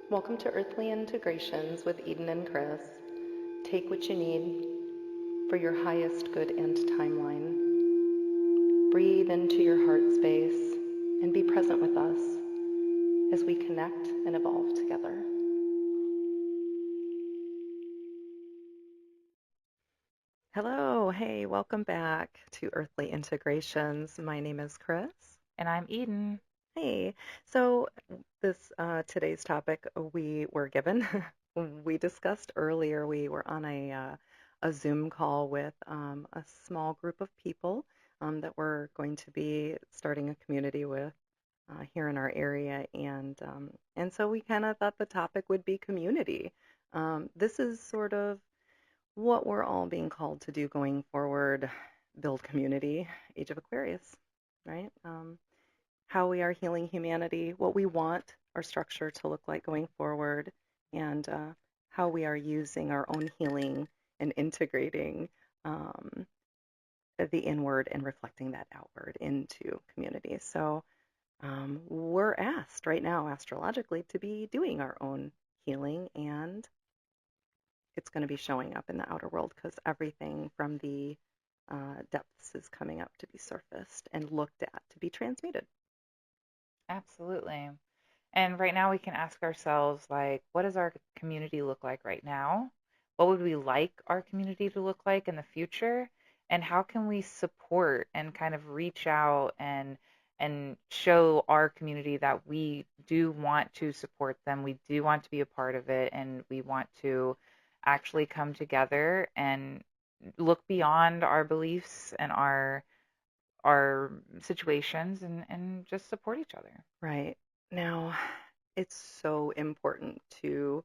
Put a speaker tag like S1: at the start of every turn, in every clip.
S1: Welcome to Earthly Integrations with Eden and Chris. Take what you need for your highest good and timeline. Breathe into your heart space and be present with us as we connect and evolve together. Hello, hey, welcome back to Earthly Integrations. My name is Chris.
S2: And I'm Eden.
S1: Hey, so this today's topic we were given. We discussed earlier. We were on a Zoom call with a small group of people that we're going to be starting a community with here in our area, and so we kind of thought the topic would be community. This is sort of what we're all being called to do going forward: build community. Age of Aquarius, right? How we are healing humanity, what we want our structure to look like going forward, and how we are using our own healing and integrating um, the inward and reflecting that outward into community. So we're asked right now, astrologically, to be doing our own healing, and it's going to be showing up in the outer world because everything from the depths is coming up to be surfaced and looked at to be transmuted.
S2: Absolutely. And right now we can ask ourselves, like, what does our community look like right now? What would we like our community to look like in the future? And how can we support and kind of reach out and show our community that we do want to support them, we do want to be a part of it, and we want to actually come together and look beyond our beliefs and our situations and just support each other.
S1: Right. Now, it's so important to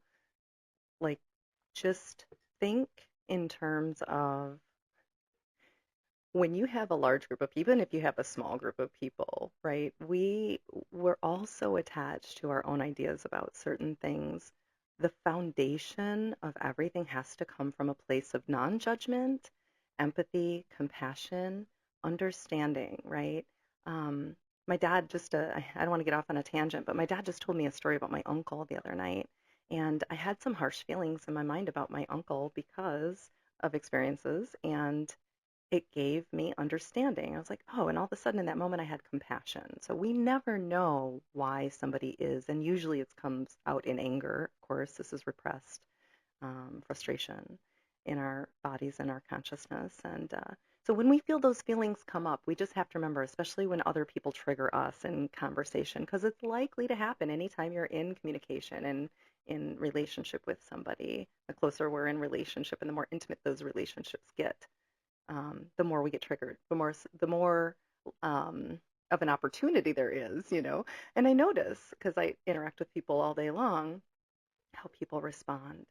S1: like just think in terms of when you have a large group of people, and if you have a small group of people, right? We're all so attached to our own ideas about certain things. The foundation of everything has to come from a place of non-judgment, empathy, compassion, understanding, right? Um, my dad just, I don't want to get off on a tangent, but my dad just told me a story about my uncle the other night. And I had some harsh feelings in my mind about my uncle because of experiences. And it gave me understanding. I was like, oh, and all of a sudden in that moment I had compassion. So we never know why somebody is, and usually it comes out in anger. Of course, this is repressed frustration in our bodies and our consciousness. And so when we feel those feelings come up, we just have to remember, especially when other people trigger us in conversation, because it's likely to happen anytime you're in communication and in relationship with somebody. The closer we're in relationship and the more intimate those relationships get, the more we get triggered, the more of an opportunity there is. And I notice because I interact with people all day long how people respond.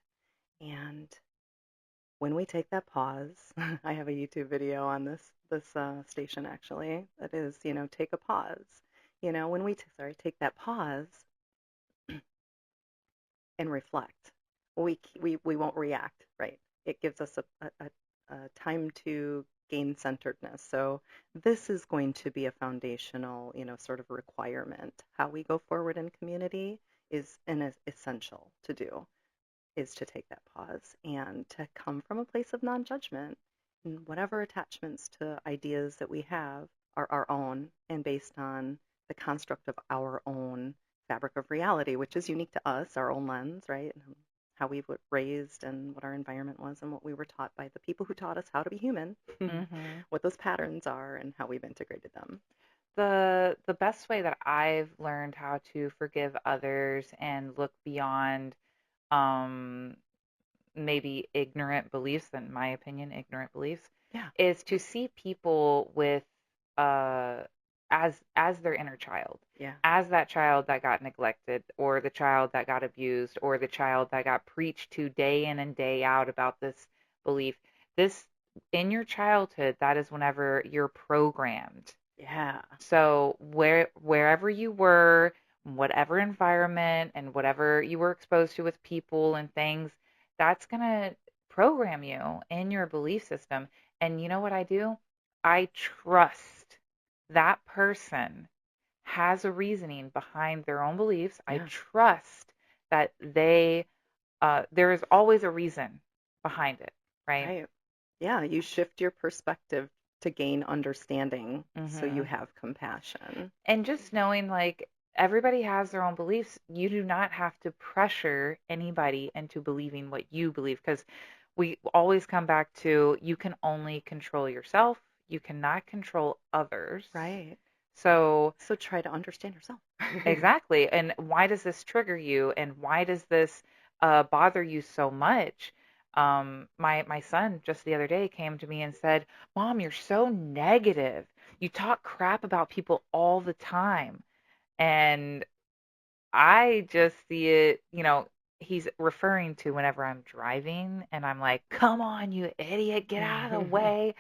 S1: And when we take that pause, I have a YouTube video on this station actually that is, take a pause. When we take that pause and reflect, we won't react, right? It gives us a time to gain centeredness. So this is going to be a foundational, sort of requirement. How we go forward in community is an essential to do, is to take that pause and to come from a place of non-judgment. And whatever attachments to ideas that we have are our own and based on the construct of our own fabric of reality, which is unique to us, our own lens, right? And how we were raised and what our environment was and what we were taught by the people who taught us how to be human,
S2: Hmm.
S1: what those patterns are and how we've integrated them.
S2: The best way that I've learned how to forgive others and look beyond um, maybe ignorant beliefs, in my opinion, ignorant beliefs,
S1: Yeah.
S2: is to see people with uh as their inner child,
S1: Yeah.
S2: as that child that got neglected, or the child that got abused, or the child that got preached to day in and day out about this belief. This in your childhood, that is whenever you're programmed.
S1: Yeah.
S2: So wherever you were, whatever environment and whatever you were exposed to with people and things, that's gonna program you in your belief system. And you know what I do? I trust that person has a reasoning behind their own beliefs. I
S1: Yeah.
S2: trust that there is always a reason behind it, right?
S1: Right. Yeah, you shift your perspective to gain understanding so you
S2: Hmm.
S1: have compassion.
S2: And just knowing like everybody has their own beliefs, you do not have to pressure anybody into believing what you believe because we always come back to you can only control yourself, you cannot control others.
S1: Right.
S2: So,
S1: So try to understand yourself.
S2: exactly. And why does this trigger you? And why does this bother you so much? My son just the other day came to me and said, "Mom, you're so negative. You talk crap about people all the time." And I just see it, he's referring to whenever I'm driving and I'm like, "Come on, you idiot, get out of the way."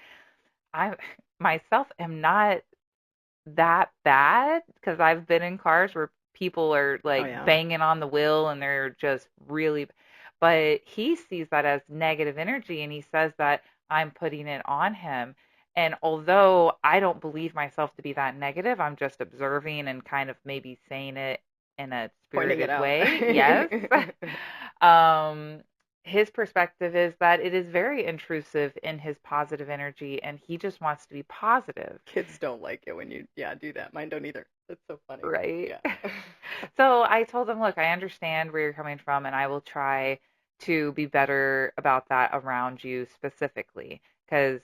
S2: I myself am not that bad because I've been in cars where people are
S1: Oh
S2: like
S1: yeah.
S2: banging on the wheel and they're just really, but he sees that as negative energy and he says that I'm putting it on him. And although I don't believe myself to be that negative, I'm just observing and kind of maybe saying it in a
S1: Pointing it
S2: spirited
S1: out.
S2: way. Yes. um, his perspective is that it is very intrusive in his positive energy and he just wants to be positive.
S1: Kids don't like it when you, yeah, do that. Mine don't either. That's so funny.
S2: Right.
S1: Yeah.
S2: So I told them, look, I understand where you're coming from, and I will try to be better about that around you specifically, because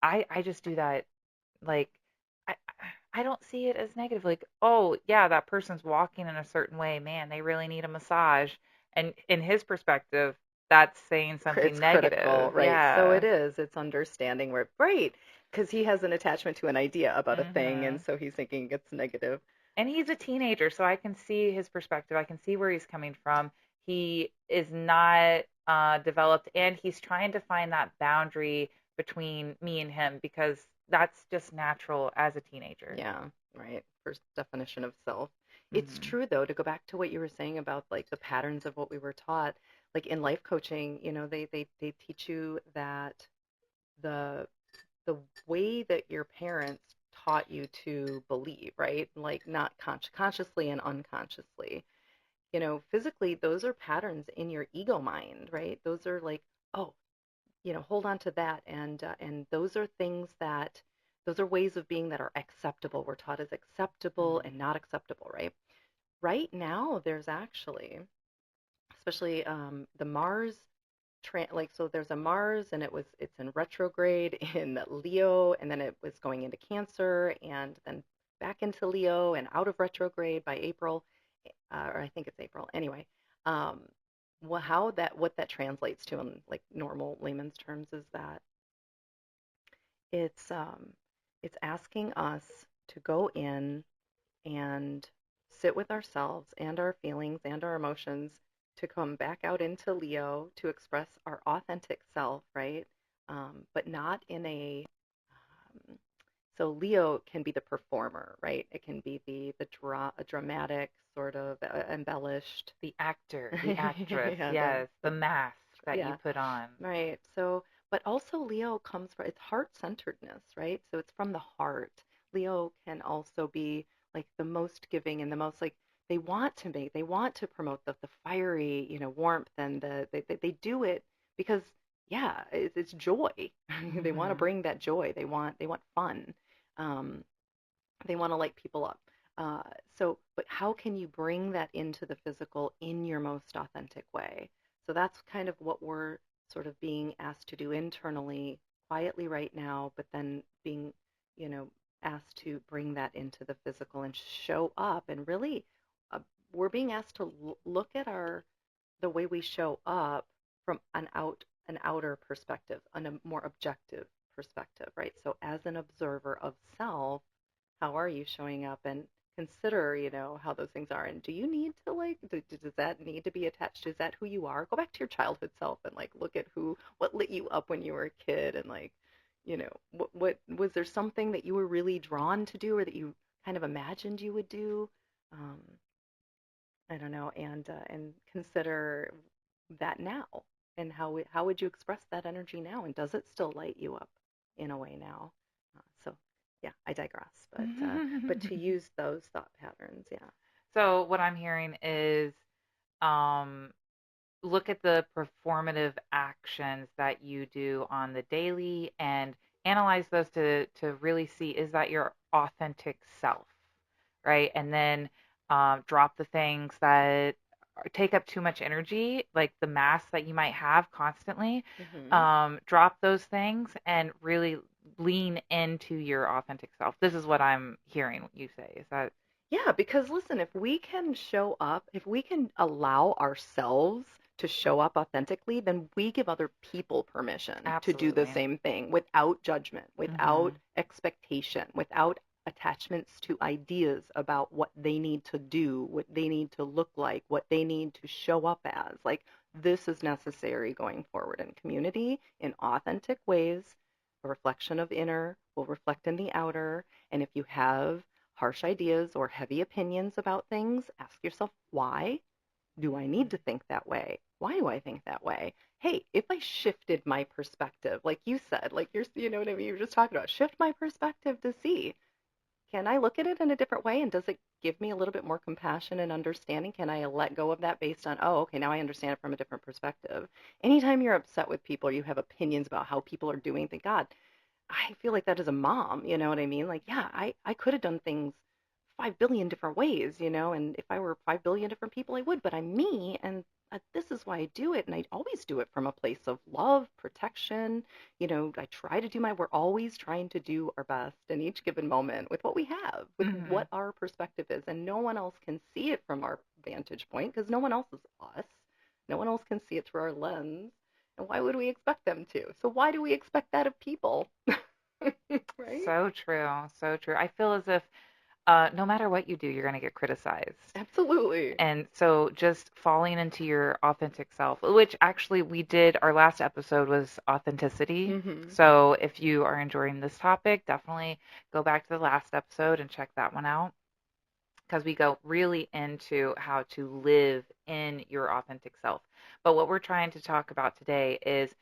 S2: I just do that. Like, I I don't see it as negative. Like, oh yeah, that person's walking in a certain way. Man, they really need a massage. And in his perspective, that's saying something
S1: It's critical,
S2: negative.
S1: right? So it
S2: Yeah.
S1: is. It's understanding where, right? Because he has an attachment to an idea about a thing, and
S2: Mhm.
S1: so he's thinking it's negative.
S2: And he's a teenager, so I can see his perspective. I can see where he's coming from. He is not developed, and he's trying to find that boundary between me and him because that's just natural as a teenager.
S1: Yeah, right. First definition of self. It's
S2: Hmm.
S1: true though, to go back to what you were saying about like the patterns of what we were taught, like in life coaching, they teach you that the the way that your parents taught you to believe, right? Like not consciously and unconsciously. Physically, those are patterns in your ego mind, right? Those are like, oh, hold on to that, and those are things that those are ways of being that are acceptable. We're taught as acceptable
S2: Hmm.
S1: and not acceptable, right? Right now, there's actually, especially the Mars like so there's a Mars and it's in retrograde in Leo and then it was going into Cancer and then back into Leo and out of retrograde by April or I think it's April anyway. Um, what that translates to in like normal layman's terms is that it's um, it's asking us to go in and sit with ourselves and our feelings and our emotions to come back out into Leo to express our authentic self, right? But not in um, so Leo can be the performer, right? It can be a dramatic sort of embellished,
S2: The actor, the actress,
S1: yeah,
S2: yes, the mask that you
S1: yeah,
S2: put on.
S1: right. So, but also Leo comes from it's heart-centeredness, right? So it's from the heart. Leo can also be like the most giving and the most like they want to promote the fiery, warmth and they do it because yeah, it's joy. They want to
S2: Hmm.
S1: bring that joy. They want fun. Um, they want to light people up. Uh, but how can you bring that into the physical in your most authentic way? So that's kind of what we're sort of being asked to do internally, quietly right now, but then being, you know, asked to bring that into the physical and show up and really, uh, we're being asked to look at the way we show up from an outer perspective, on a more objective perspective, right? So as an observer of self, how are you showing up and consider, how those things are. And do you need to like, does that need to be attached? Is that who you are? Go back to your childhood self and like look at what lit you up when you were a kid and like, what was there something that you were really drawn to do or that you kind of imagined you would do? Um, I don't know, and consider that now, and how would you express that energy now, and does it still light you up in a way now? So, yeah, I digress, but to use those thought patterns, yeah,
S2: So what I'm hearing is um, look at the performative actions that you do on the daily and analyze those to really see, is that your authentic self, right? And then drop the things that take up too much energy, like the mass that you might have constantly.
S1: Hmm.
S2: Drop those things and really lean into your authentic self. This is what I'm hearing you say. Is that
S1: Yeah, because listen, if we can show up, if we can allow ourselves to show up authentically, then we give other people permission to do the
S2: absolutely?
S1: same thing without judgment, without
S2: Hmm.
S1: expectation, without attachments to ideas about what they need to do, what they need to look like, what they need to show up as. Like, this is necessary going forward in community in authentic ways. A reflection of inner will reflect in the outer. And if you have harsh ideas or heavy opinions about things, ask yourself, why do I need to think that way? Why do I think that way? Hey, if I shifted my perspective, like you said, like you know what I mean, you were just talking about, shift my perspective to see, can I look at it in a different way? And does it give me a little bit more compassion and understanding? Can I let go of that based on, oh, okay, now I understand it from a different perspective? Anytime you're upset with people or you have opinions about how people are doing, thank God, I feel like that as a mom, you know what I mean? Like, yeah, I could have done things 5 billion different ways, you know, and if I were 5 billion different people, I would, but I'm me, and this is why I do it, and I always do it from a place of love, protection. You know, I try to do my, we're always trying to do our best in each given moment with what we have, with
S2: Hmm.
S1: what our perspective is, and no one else can see it from our vantage point because no one else is us. No one else can see it through our lens. And why would we expect them to? So why do we expect that of people? Right?
S2: So true. So true. I feel as if no matter what you do, you're going to get criticized.
S1: Absolutely.
S2: And so just falling into your authentic self, which actually we did, our last episode was authenticity.
S1: Hmm.
S2: So if you are enjoying this topic, definitely go back to the last episode and check that one out because we go really into how to live in your authentic self. But what we're trying to talk about today is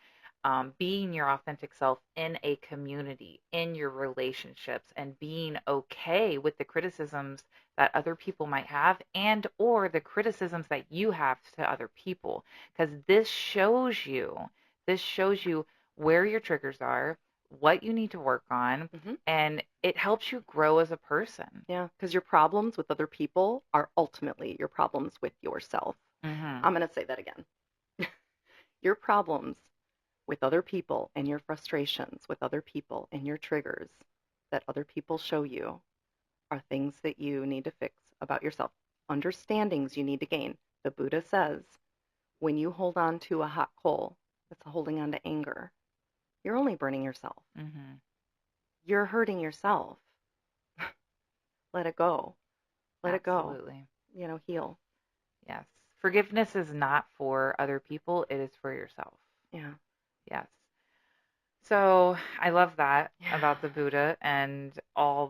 S2: being your authentic self in a community, in your relationships, and being okay with the criticisms that other people might have and or the criticisms that you have to other people because this shows you where your triggers are, what you need to work on,
S1: Hmm.
S2: and it helps you grow as a person.
S1: Yeah, because your problems with other people are ultimately your problems with yourself.
S2: Mhm.
S1: I'm going to say that again. Your problems with other people and your frustrations with other people and your triggers that other people show you are things that you need to fix about yourself, understandings you need to gain. The Buddha says when you hold on to a hot coal, that's holding on to anger, you're only burning yourself.
S2: Mhm.
S1: You're hurting yourself. Let it go. Let it go.
S2: Absolutely.
S1: You know, heal.
S2: Yes. Forgiveness is not for other people, it is for yourself.
S1: Yeah.
S2: Yes. So, I love that
S1: Yeah.
S2: about the Buddha and all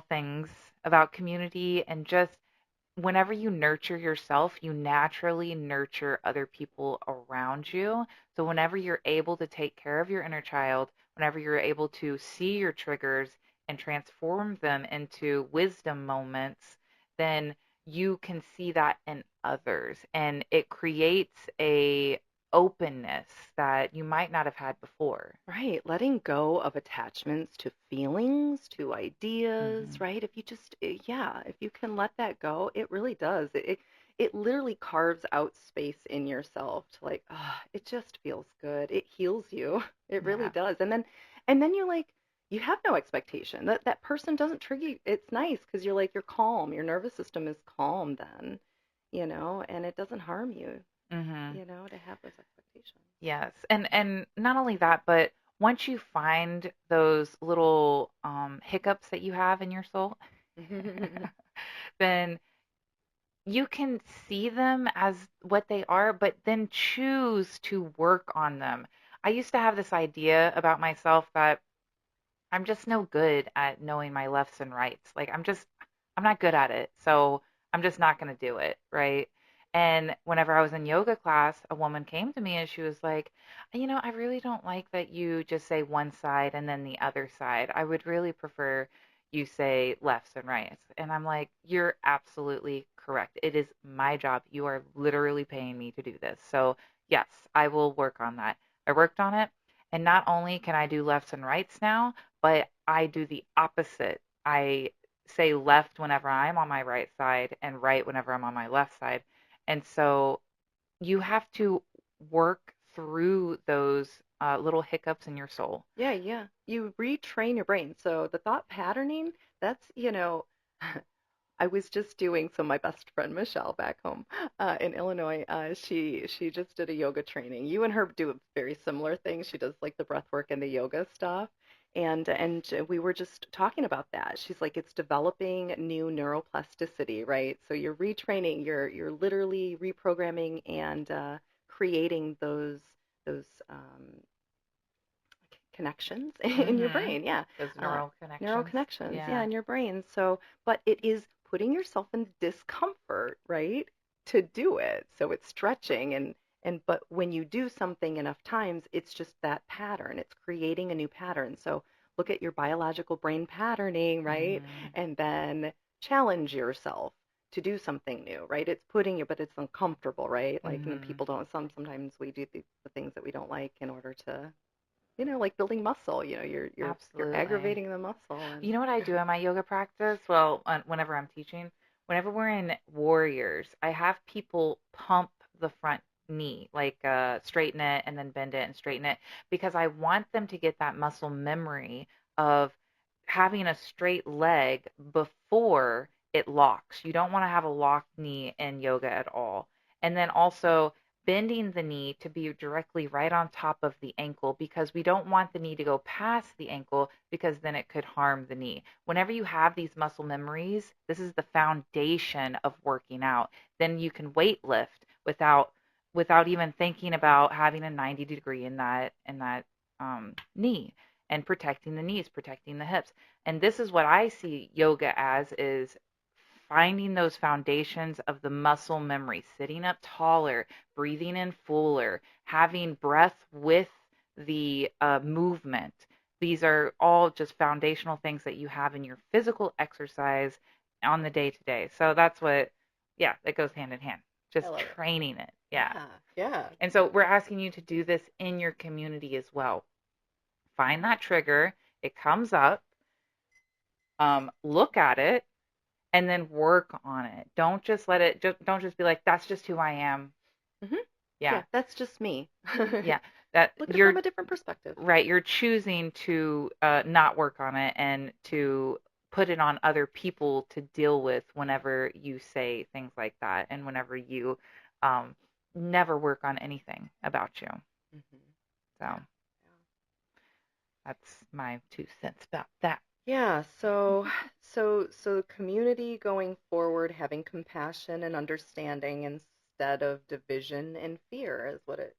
S2: things about community and just whenever you nurture yourself, you naturally nurture other people around you. So, whenever you're able to take care of your inner child, whenever you're able to see your triggers and transform them into wisdom moments, then you can see that in others. And it creates a openness that you might not have had before.
S1: Right. Letting go of attachments to feelings, to ideas,
S2: Hmm.
S1: right? If you just, yeah, if you can let that go, it really does. It literally carves out space in yourself to like, ah, it just feels good. It heals you. It really
S2: Yeah.
S1: does. And then you like, you have no expectation. That person doesn't trigger you. It's nice because you're like, you're calm. Your nervous system is calm then, and it doesn't harm you,
S2: Hmm.
S1: to have those expectations.
S2: Yes. And not only that, but once you find those little hiccups that you have in your soul, then you can see them as what they are, but then choose to work on them. I used to have this idea about myself that I'm just no good at knowing my lefts and rights. Like I'm not good at it. So I'm just not going to do it, right? And whenever I was in yoga class, a woman came to me and she was like, I really don't like that you just say one side and then the other side. I would really prefer you say lefts and rights. And I'm like, you're absolutely correct. It is my job. You are literally paying me to do this. So, yes, I will work on that. I worked on it. And not only can I do lefts and rights now, but I do the opposite. I say left whenever I'm on my right side and right whenever I'm on my left side. And so you have to work through those little hiccups in your soul.
S1: Yeah, yeah. You retrain your brain. So the thought patterning, that's, I was just doing, so my best friend Michelle back home in Illinois, she just did a yoga training. You and her do a very similar thing. She does like the breath work and the yoga stuff. And we were just talking about that. She's like, it's developing new neuroplasticity, right? So you're retraining, you're literally reprogramming and creating those connections in your
S2: Mm-hmm.
S1: brain. Yeah.
S2: Those
S1: Uh,
S2: neural
S1: neural
S2: connections.
S1: connections. Yeah,
S2: Yeah.
S1: in your brain. So, but it is putting yourself in discomfort, right? To do it. So it's stretching but when you do something enough times, it's just that pattern. It's creating a new pattern. So look at your biological brain patterning, right?
S2: Mm-hmm.
S1: And then challenge yourself to do something new, right? It's putting you, but it's uncomfortable, right? Like,
S2: Mm-hmm.
S1: people don't, sometimes we do the things that we don't like in order to like building muscle, you're
S2: Absolutely.
S1: aggravating the muscle and
S2: You know what I do in my yoga practice? Well, whenever I'm teaching, whenever we're in warriors, I have people pump the front knee, like straighten it and then bend it and straighten it, because I want them to get that muscle memory of having a straight leg before it locks. You don't want to have a locked knee in yoga at all. And then also bending the knee to be directly right on top of the ankle, because we don't want the knee to go past the ankle, because then it could harm the knee. Whenever you have these muscle memories, this is the foundation of working out. Then you can weight lift without even thinking about having a 90 degree in that knee, and protecting the knees, protecting the hips. And this is what I see yoga as, is finding those foundations of the muscle memory, sitting up taller, breathing in fuller, having breath with the movement. These are all just foundational things that you have in your physical exercise on the day to day. So that's what, yeah, that goes hand in hand.
S1: I
S2: Just
S1: love it.
S2: training it. Yeah.
S1: Yeah, yeah.
S2: And so we're asking you to do this in your community as well. Find that trigger, it comes up, look at it, and then work on it. Don't just let it, don't just be like, that's just who I am.
S1: Hmm.
S2: Yeah.
S1: Yeah, that's just me.
S2: Yeah. That
S1: Look at it from
S2: you're
S1: a different perspective.
S2: right. You're choosing to not work on it and to put it on other people to deal with whenever you say things like that, and whenever you um, never work on anything about you.
S1: Hmm. Yeah,
S2: So that's my 2 cents about that.
S1: yeah. So community going forward, having compassion and understanding instead of division and fear is what it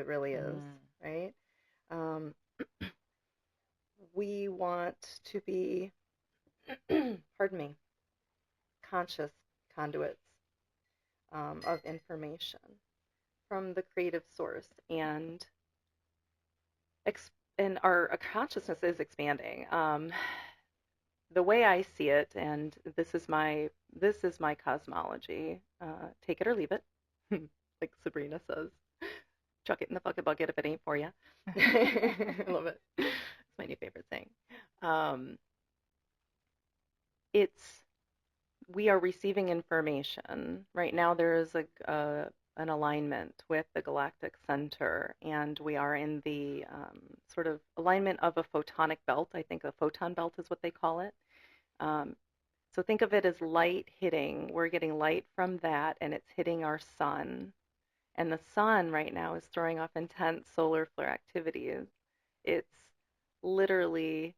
S1: really is,
S2: Mm,
S1: right? Um, we want to be, pardon me, conscious conduits of information from the creative source, and our consciousness is expanding. The way I see it, and this is my cosmology. Take it or leave it, like Sabrina says. Chuck it in the bucket bucket if it ain't for you. I love it. It's my new favorite thing. Um, it's we are receiving information. Right now there is an alignment with the galactic center, and we are in the sort of alignment of a photonic belt. I think a photon belt is what they call it. Um, so think of it as light hitting. We're getting light from that, and it's hitting our sun. And the sun right now is throwing off intense solar flare activities. It's literally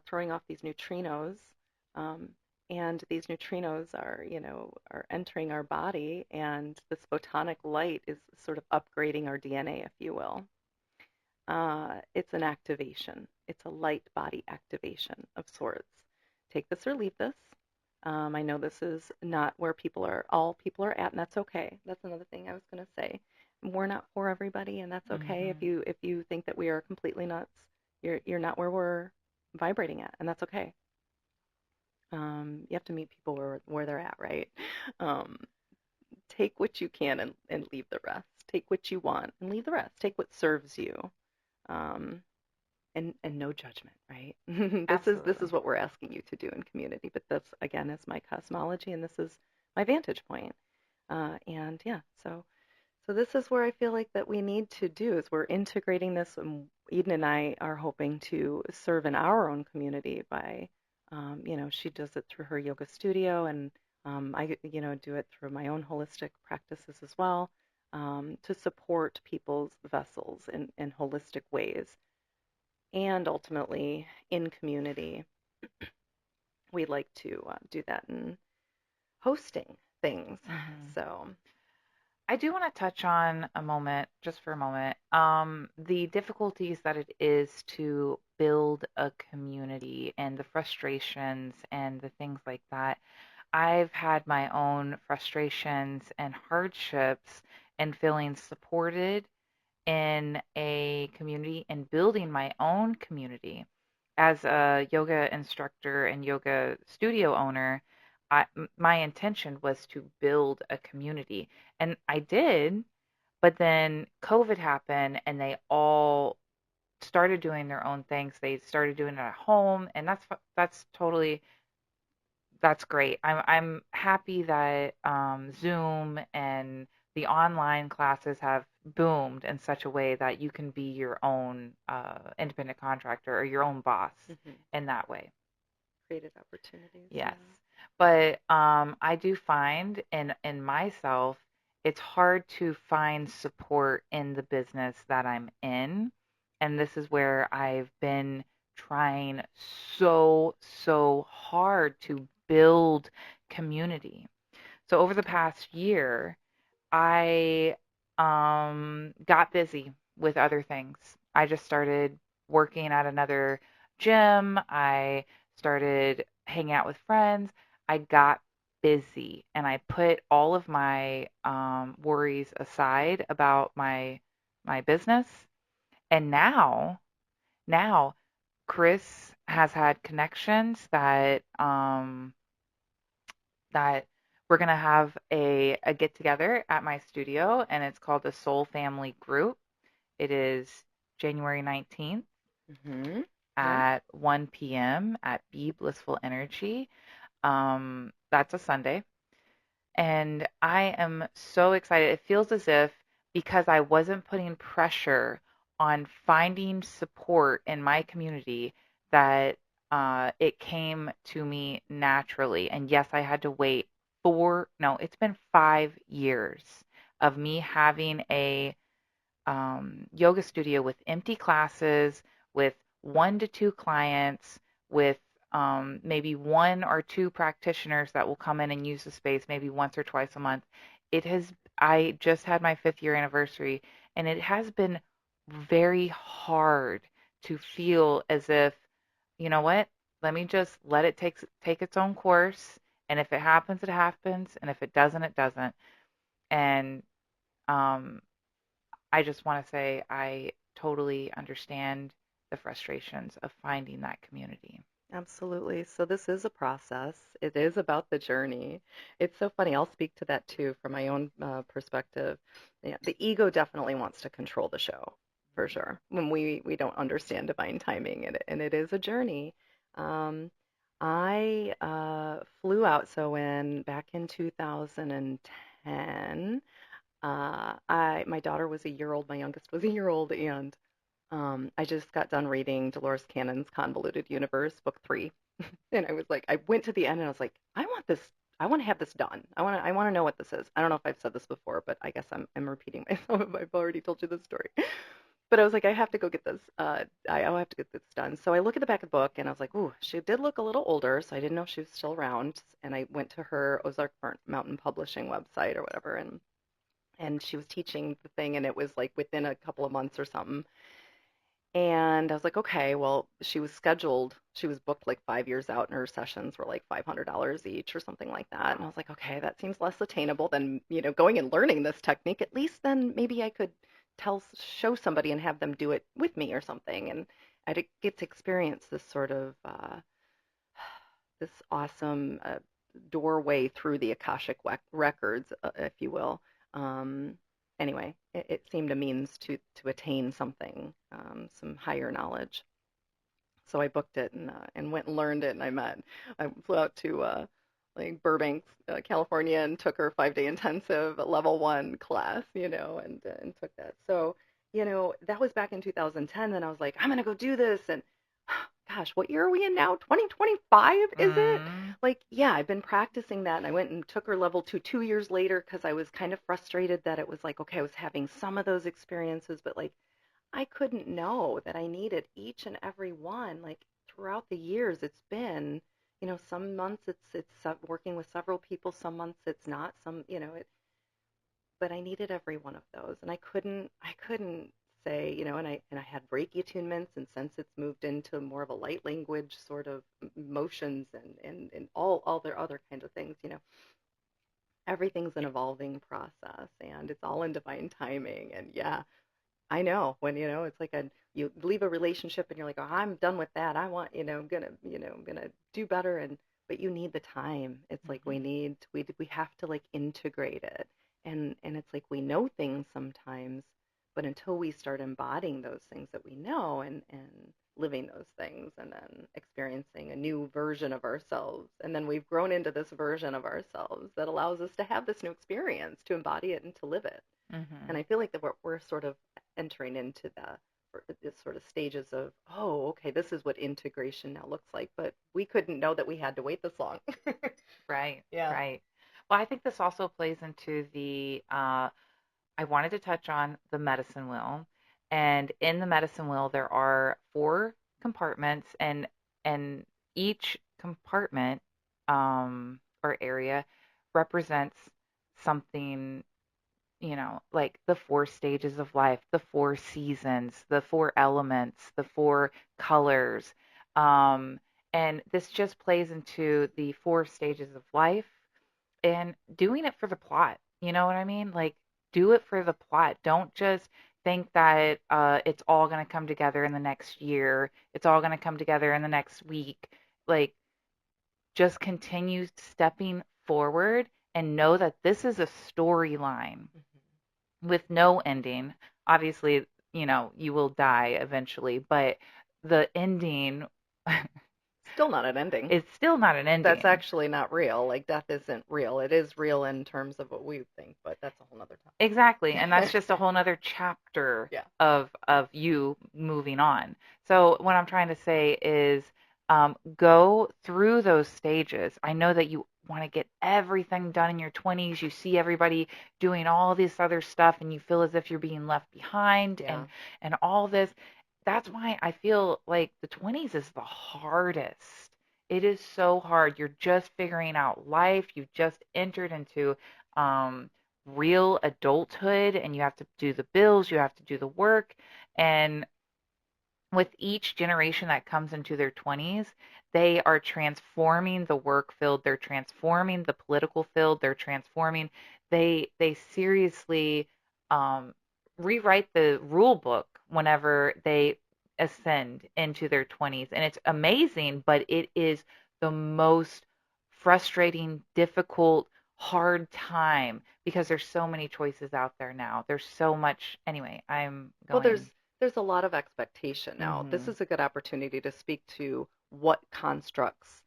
S1: throwing off these neutrinos, um, and these neutrinos are entering our body, and this photonic light is sort of upgrading our DNA, if you will. It's an activation. It's a light body activation of sorts. Take this or leave this. I know this is not where all people are at, and that's okay. That's another thing I was going to say. We're not for everybody, and that's okay. If
S2: mm-hmm.
S1: you think that we are completely nuts, you're not where we're vibrating at, and that's okay. You have to meet people where they're at, right? Um, take what you can and leave the rest. Take what you want and leave the rest. Take what serves you. Um, and no judgment, right? This is
S2: Absolutely.
S1: what we're asking you to do in community, but this again is my cosmology and this is my vantage point. And yeah, so this is where I feel like that we need to do is we're integrating this, and Eden and I are hoping to serve in our own community by, she does it through her yoga studio, and I, do it through my own holistic practices as well, to support people's vessels in holistic ways, and ultimately in community, we like to do that in hosting things.
S2: Hmm.
S1: So,
S2: I do want to touch on a moment, just for a moment, the difficulties that it is to build a community and the frustrations and the things like that. I've had my own frustrations and hardships and feeling supported in a community and building my own community. As a yoga instructor and yoga studio owner, my intention was to build a community. And I did, but then COVID happened and they all started doing their own things. They started doing it at home, and that's totally that's great. I'm happy that Zoom and the online classes have boomed in such a way that you can be your own independent contractor or your own boss
S1: mhm,
S2: in that way.
S1: created opportunities,
S2: Yes.
S1: yeah.
S2: But I do find in myself, it's hard to find support in the business that I'm in. And this is where I've been trying so hard to build community. So over the past year, I got busy with other things. I just started working at another gym. I started hanging out with friends. I got busy and I put all of my worries aside about my business. And now Chris has had connections that we're going to have a get together at my studio, and it's called the Soul Family Group. It is January 19th
S1: Hmm. Yep.
S2: at 1 p.m. at Be Blissful Energy. That's a Sunday. And I am so excited. It feels as if because I wasn't putting pressure on finding support in my community, that it came to me naturally. And yes, I had to wait no, it's been 5 years of me having a yoga studio with empty classes, with 1 to 2 clients, with maybe 1 or 2 practitioners that will come in and use the space maybe once or twice a month. I just had my 5th year anniversary, and it has been very hard to feel as if, you know what, let me just let it take its own course. And if it happens, it happens. And if it doesn't, it doesn't. And um, I just want to say I totally understand the frustrations of finding that community.
S1: Absolutely. So this is a process. It is about the journey. It's so funny. I'll speak to that too from my own perspective. Yeah, the ego definitely wants to control the show, for sure. When we don't understand divine timing, and it is a journey. Um, I flew out. So when back in 2010, I my daughter was a year old. My youngest was a year old, and I just got done reading Dolores Cannon's Convoluted Universe, book three, and I was like, I went to the end and I was like, I want this. I want to have this done. I want to know what this is. I don't know if I've said this before, but I guess I'm repeating myself if I've already told you this story. But I was like, I have to go get this. I'll have to get this done. So I look at the back of the book and I was like, ooh, she did look a little older, so I didn't know she was still around. And I went to her Ozark Mountain Publishing website or whatever, and she was teaching the thing, and it was like within a couple of months or something. And I was like, okay, well, she was scheduled, she was booked like 5 years out, and her sessions were like $500 each or something like that. And I
S2: Wow.
S1: was like, okay, that seems less attainable than, going and learning this technique. At least then maybe I could show somebody and have them do it with me or something. And I'd get to experience this sort of this awesome doorway through the Akashic records, if you will. Um, anyway, it seemed a means to attain something, some higher knowledge. So I booked it and went and learned it. And I flew out to like Burbank, California, and took her 5-day intensive level one class, and took that. So, that was back in 2010. Then I was like, I'm gonna go do this. And gosh, what year are we in now? 2025, is it?
S2: Mm,
S1: Like, yeah, I've been practicing that, and I went and took her level two 2 years later because I was kind of frustrated that it was like, okay, I was having some of those experiences, but like I couldn't know that I needed each and every one. Like throughout the years, it's been, some months it's working with several people, some months it's not. But I needed every one of those, and I couldn't say, and I had Reiki attunements, and since it's moved into more of a light language sort of motions and all their other kinds of things, everything's an evolving process, and it's all in divine timing. And yeah, I know when, it's like you leave a relationship and you're like, oh, I'm done with that. I want, I'm gonna do better. But you need the time. It's like
S2: mhm,
S1: we have to like integrate it. And it's like we know things sometimes, but until we start embodying those things that we know and living those things and then experiencing a new version of ourselves. And then we've grown into this version of ourselves that allows us to have this new experience, to embody it and to live it. And
S2: mhm.
S1: I feel like that we're sort of entering into the sort of stages of, oh, okay, this is what integration now looks like. But we couldn't know that we had to wait this long.
S2: Right,
S1: Yeah.
S2: right. Well, I think this also plays into I wanted to touch on the medicine wheel. And in the medicine wheel, there are four compartments, and each compartment or area represents something, like the four stages of life, the four seasons, the four elements, the four colors. Um, and this just plays into the four stages of life and doing it for the plot. You know what I mean? Like, do it for the plot. Don't just think that it's all going to come together in the next year. It's all going to come together in the next week. Like, just continue stepping forward and know that this is a storyline with no ending. Obviously, you will die eventually, but the ending
S1: Still not an ending.
S2: is still not an
S1: That's
S2: ending.
S1: actually not real. Like death isn't real. It is real in terms of what we think, but that's a whole nother
S2: Exactly. And that's
S1: topic.
S2: just a whole nother chapter
S1: Yeah.
S2: of you moving on. So what I'm trying to say is go through those stages. I know that you want to get everything done in your 20s. You see everybody doing all this other stuff and you feel as if you're being left behind
S1: Yeah.
S2: and all this. That's why I feel like the 20s is the hardest. It is so hard. You're just figuring out life. You've just entered into um real adulthood and you have to do the bills, you have to do the work. And with each generation that comes into their 20s, they are transforming the work field, they're transforming the political field, they're transforming. They seriously um, rewrite the rule book whenever they ascend into their 20s. And it's amazing, but it is the most frustrating, difficult, hard time because there's so many choices out there now. There's so much. Anyway, I'm
S1: Well,
S2: going.
S1: there's a lot of expectation now. This
S2: Mhm.
S1: is a good opportunity to speak to what constructs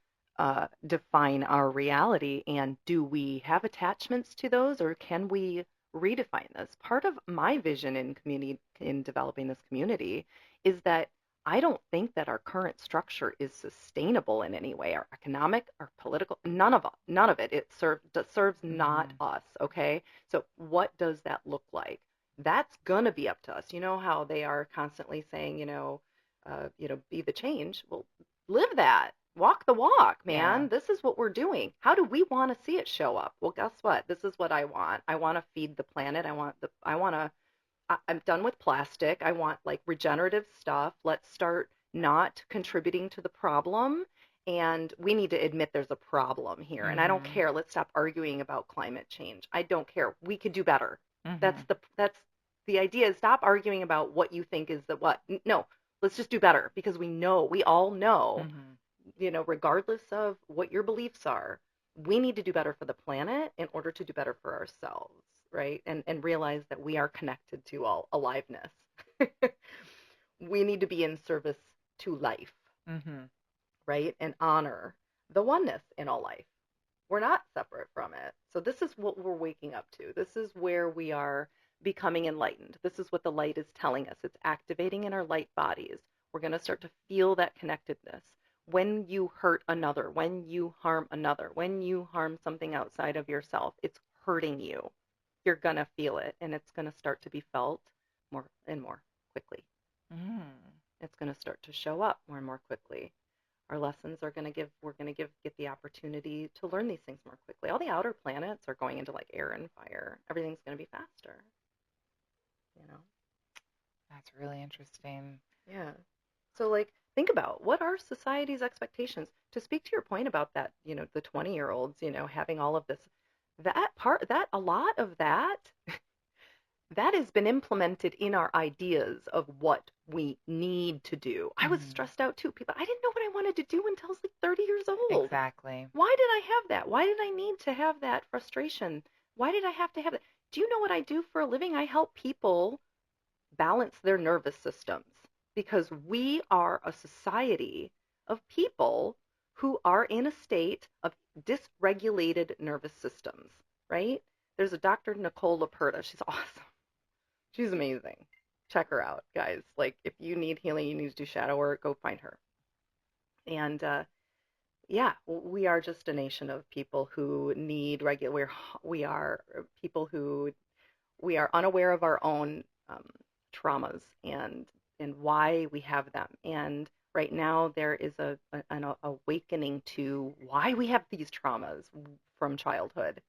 S1: define our reality, and do we have attachments to those, or can we redefine this? Part of my vision in community in developing this community is that I don't think that our current structure is sustainable in any way. Our economic, our political, none of it. It serves not
S2: Mhm.
S1: us. Okay, so what does that look like? That's gonna be up to us. You know how they are constantly saying, be the change. Well, live that. Walk the walk,
S2: Yeah.
S1: man. This is what we're doing. How do we want to see it show up? Well, guess what? This is what I want. I want to feed the planet. I'm done with plastic. I want like regenerative stuff. Let's start not contributing to the problem. And we need to admit there's a problem here. And I don't
S2: Mhm.
S1: care. Let's stop arguing about climate change. I don't care. We could do better. That's
S2: Mhm.
S1: the idea is stop arguing about what you think is the what. No, let's just do better because we all know
S2: Mhm.
S1: regardless of what your beliefs are, we need to do better for the planet in order to do better for ourselves, right? And realize that we are connected to all aliveness. We need to be in service to life,
S2: Mm-hmm.
S1: right? And honor the oneness in all life. We're not separate from it. So this is what we're waking up to. This is where we are becoming enlightened. This is what the light is telling us. It's activating in our light bodies. We're going to start to feel that connectedness. When you hurt another, when you harm another, when you harm something outside of yourself, it's hurting you. You're going to feel it, and it's going to start to be felt more and more quickly.
S2: Mm.
S1: It's going to start to show up more and more quickly. Our lessons are going to give, we're going to get the opportunity to learn these things more quickly. All the outer planets are going into like air and fire. Everything's going to be faster, you know?
S2: That's really interesting.
S1: Yeah. So like think about what are society's expectations? To speak to your point about that, the 20-year-olds, having all of this, that part, that a lot of that has been implemented in our ideas of what we need to do. I was
S2: Mm-hmm.
S1: stressed out too. People, I didn't know what I wanted to do until I was like 30 years old.
S2: Exactly.
S1: Why did I have that? Why did I need to have that frustration? Why did I have to have that? Do you know what I do for a living? I help people balance their nervous systems because we are a society of people who are in a state of dysregulated nervous systems, right? There's a Dr. Nicole Laperta. She's awesome. She's amazing. Check her out, guys. Like, if you need healing, you need to do shadow work, go find her. And yeah, we are just a nation of people who need regular. We are people who we are unaware of our own traumas and why we have them. And right now, there is an awakening to why we have these traumas from childhood.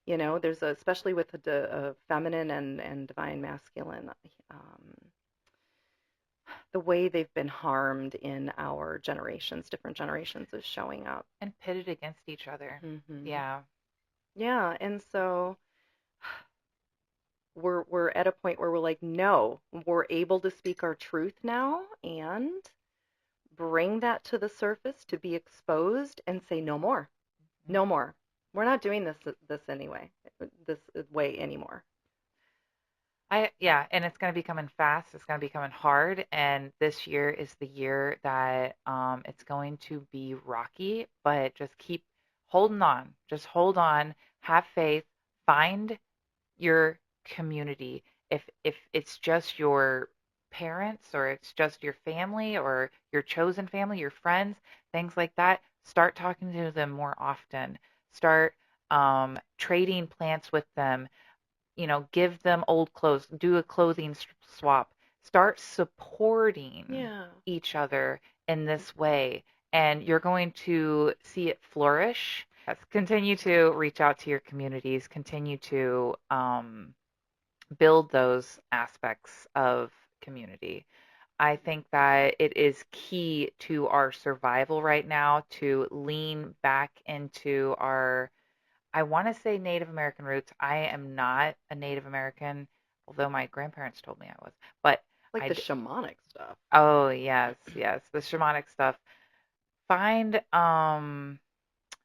S1: There's especially with the feminine and divine masculine, um, the way they've been harmed in our generations, different generations, is showing up.
S2: And pitted against each other.
S1: Hmm.
S2: Yeah.
S1: Yeah, and so we're at a point where we're like, no, we're able to speak our truth now and bring that to the surface to be exposed and say no more, no more. We're not doing this anyway, this way anymore.
S2: Yeah, and it's going to be coming fast. It's going to be coming hard, and this year is the year that it's going to be rocky, but just keep holding on. Just hold on, have faith, find your community. If it's just your parents or it's just your family or your chosen family, your friends, things like that, start talking to them more often. Start trading plants with them, give them old clothes, do a clothing swap, start supporting
S1: Yeah.
S2: each other in this way, and you're going to see it flourish. Yes, continue to reach out to your communities, continue to build those aspects of community. I think that it is key to our survival right now to lean back into our, I want to say Native American roots. I am not a Native American, although my grandparents told me I was. But
S1: Like
S2: I,
S1: the shamanic stuff.
S2: oh yes, yes, the shamanic stuff. Find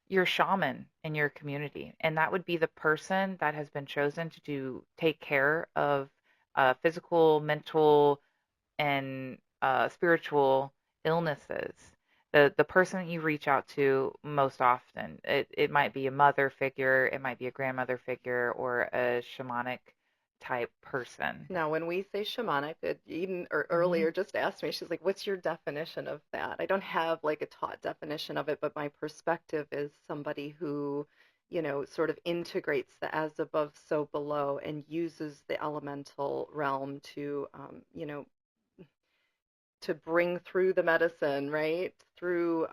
S2: your shaman in your community, and that would be the person that has been chosen to take care of physical, mental, and spiritual illnesses. The person that you reach out to most often, it might be a mother figure, it might be a grandmother figure, or a shamanic type person.
S1: Now, when we say shamanic, Eden
S2: Hmm.
S1: earlier just asked me, she's like, what's your definition of that? I don't have like a taught definition of it, but my perspective is somebody who, sort of integrates the as above, so below and uses the elemental realm to, to bring through the medicine, right? Through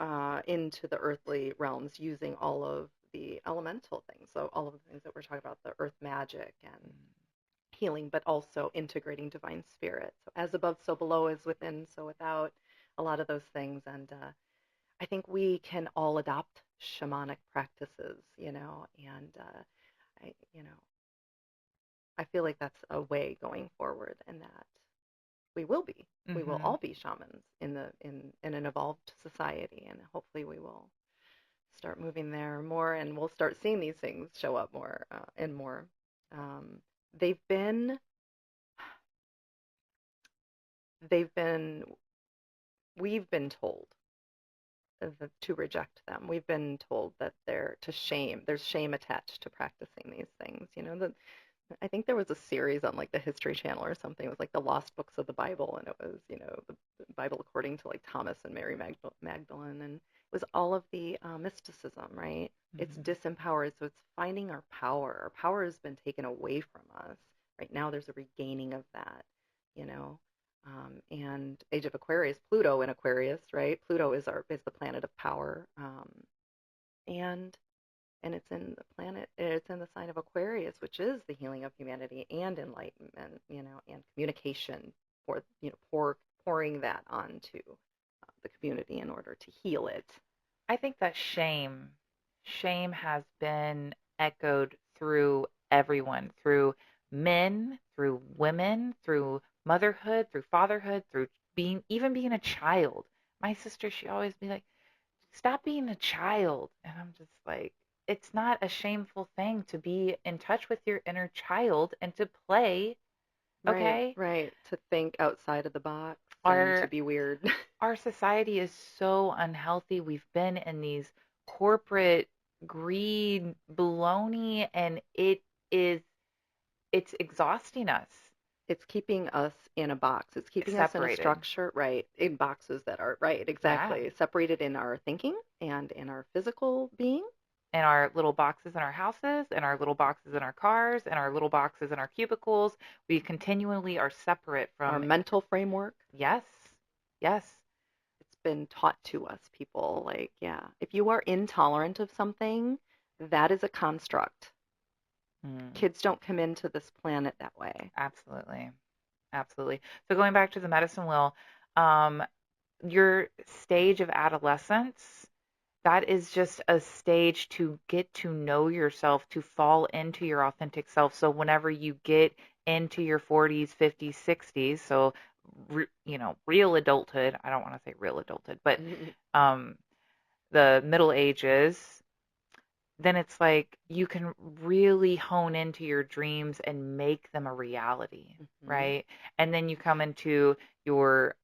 S1: into the earthly realms using all of the elemental things. So all of the things that we're talking about, the earth magic and healing, but also integrating divine spirit. So as above, so below, as within, so without, a lot of those things. And I think we can all adopt shamanic practices, and I, I feel like that's a way going forward in that. we will be. We will
S2: Hmm.
S1: all be shamans in an evolved society, and hopefully we will start moving there more, and we'll start seeing these things show up more and more. Um, they've been they've been we've been told to reject them. We've been told that they're to shame. There's shame attached to practicing these things. I think there was a series on like the History Channel or something. It was like the lost books of the Bible, and it was the Bible according to like Thomas and Mary Magdalene, and it was all of the mysticism, right? It's
S2: Hmm.
S1: disempowered, so it's finding our power. Our power has been taken away from us. Right now, there's a regaining of that, you know. And Age of Aquarius, Pluto in Aquarius, right? Pluto is the planet of power, and it's in the planet, it's in the sign of Aquarius, which is the healing of humanity and enlightenment, and communication pouring that onto the community in order to heal it.
S2: I think that shame has been echoed through everyone, through men, through women, through motherhood, through fatherhood, through being a child. My sister, she always be like, "Stop being a child." And I'm just like, it's not a shameful thing to be in touch with your inner child and to play,
S1: Right,
S2: okay?
S1: right. To think outside of the box and to
S2: Our
S1: be weird.
S2: our society is so unhealthy. We've been in these corporate greed baloney, and is it's exhausting us.
S1: It's keeping us in a box. It's
S2: It's
S1: keeping us in a
S2: separated.
S1: structure, right? In boxes that are right,
S2: Yeah.
S1: exactly. Separated in our thinking and in our physical being,
S2: In our little boxes in our houses, in our little boxes in our cars, in our little boxes in our cubicles, we continually are separate
S1: our
S2: from.
S1: mental framework.
S2: Yes. Yes.
S1: It's been taught to us, people. Like, yeah, if you are intolerant of something, that is a construct.
S2: Mm,
S1: Kids don't come into this planet that way.
S2: absolutely. Absolutely. So going back to the medicine wheel, um, your stage of adolescence, that is just a stage to get to know yourself, to fall into your authentic self. So whenever you get into your 40s, 50s, 60s, so real adulthood, I don't want to say real adulthood, but um, the middle ages, then it's like you can really hone into your dreams and make them a reality,
S1: Hmm.
S2: right? And then you come into your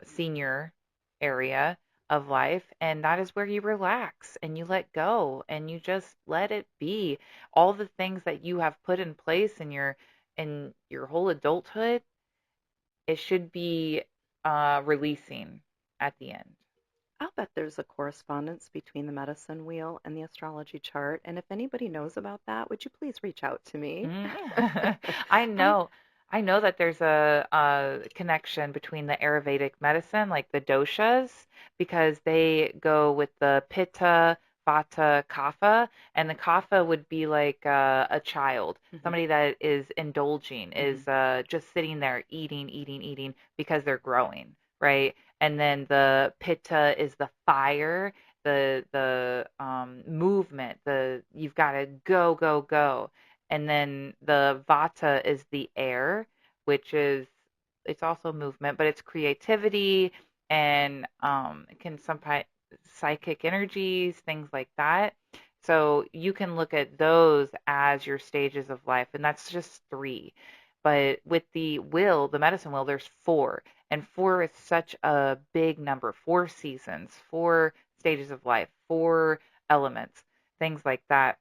S2: senior area of life, and that is where you relax and you let go and you just let it be. All the things that you have put in place in your whole adulthood, it should be releasing at the end.
S1: I'll bet there's a correspondence between the medicine wheel and the astrology chart. And if anybody knows about that, would you please reach out to me?
S2: Mm. I
S1: I
S2: know. I know that there's a connection between the Ayurvedic medicine, like the doshas, because they go with the pitta, vata, kapha, and the kapha would be like a child,
S1: Mhm,
S2: somebody that is indulging,
S1: mhm.
S2: is just sitting there eating, eating, eating because they're growing, right? And then the pitta is the fire, the movement, the you've got to go, go, go, and then the vata is the air, which is it's also movement, but it's creativity and it can sometimes psychic energies, things like that. So you can look at those as your stages of life, and that's just three. But with the will, the medicine wheel, there's four, and four is such a big number. Four seasons, four stages of life, four elements, things like that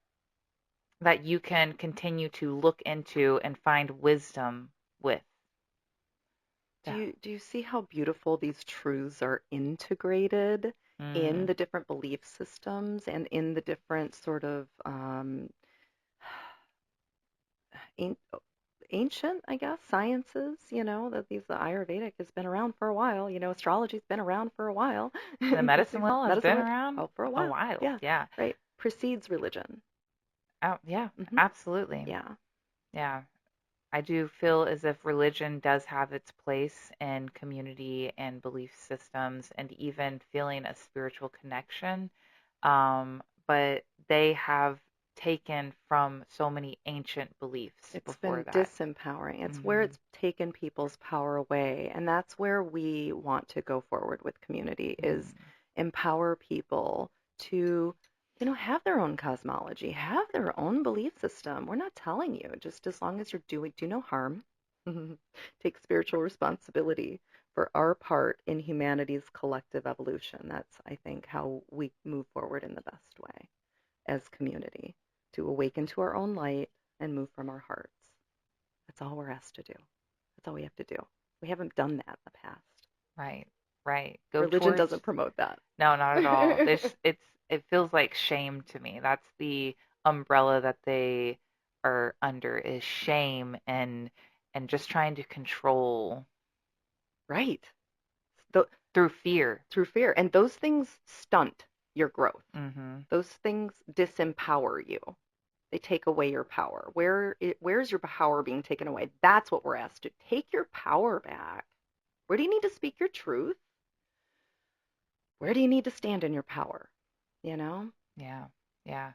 S2: that you can continue to look into and find wisdom with.
S1: Do
S2: Yeah.
S1: you see how beautiful these truths are integrated in
S2: Mm.
S1: the different belief systems and in the different sort of an- ancient, I guess, sciences? That the Ayurvedic has been around for a while. Astrology's been around for a while.
S2: The medicine
S1: Precedes
S2: wheel has
S1: medicine
S2: been
S1: work,
S2: around
S1: oh, for a
S2: a
S1: while.
S2: while.
S1: Yeah,
S2: Yeah.
S1: right. Precedes religion.
S2: Oh, yeah,
S1: Hmm.
S2: absolutely.
S1: Yeah.
S2: Yeah. I do feel as if religion does have its place in community and belief systems and even feeling a spiritual connection. But they have taken from so many ancient beliefs
S1: It's
S2: before
S1: been
S2: that.
S1: disempowering. It's where
S2: Mm-hmm.
S1: it's taken people's power away. And that's where we want to go forward with community is
S2: Mm-hmm.
S1: empower people to, have their own cosmology, have their own belief system. We're not telling you, just as long as you're doing, do no harm. Take spiritual responsibility for our part in humanity's collective evolution. That's, I think, how we move forward in the best way as community, to awaken to our own light and move from our hearts. That's all we're asked to do. That's all we have to do. We haven't done that in the past.
S2: Right, right. Go
S1: Religion
S2: towards.
S1: doesn't promote that.
S2: No, not at all. It feels like shame to me. That's the umbrella that they are under is shame and just trying to control
S1: Right. The,
S2: through fear.
S1: through fear. And those things stunt your growth.
S2: Mm-hmm.
S1: Those things disempower you. They take away your power. Where's your power being taken away? That's what we're asked to take your power back. Where do you need to speak your truth? Where do you need to stand in your power? You know?
S2: Yeah, yeah.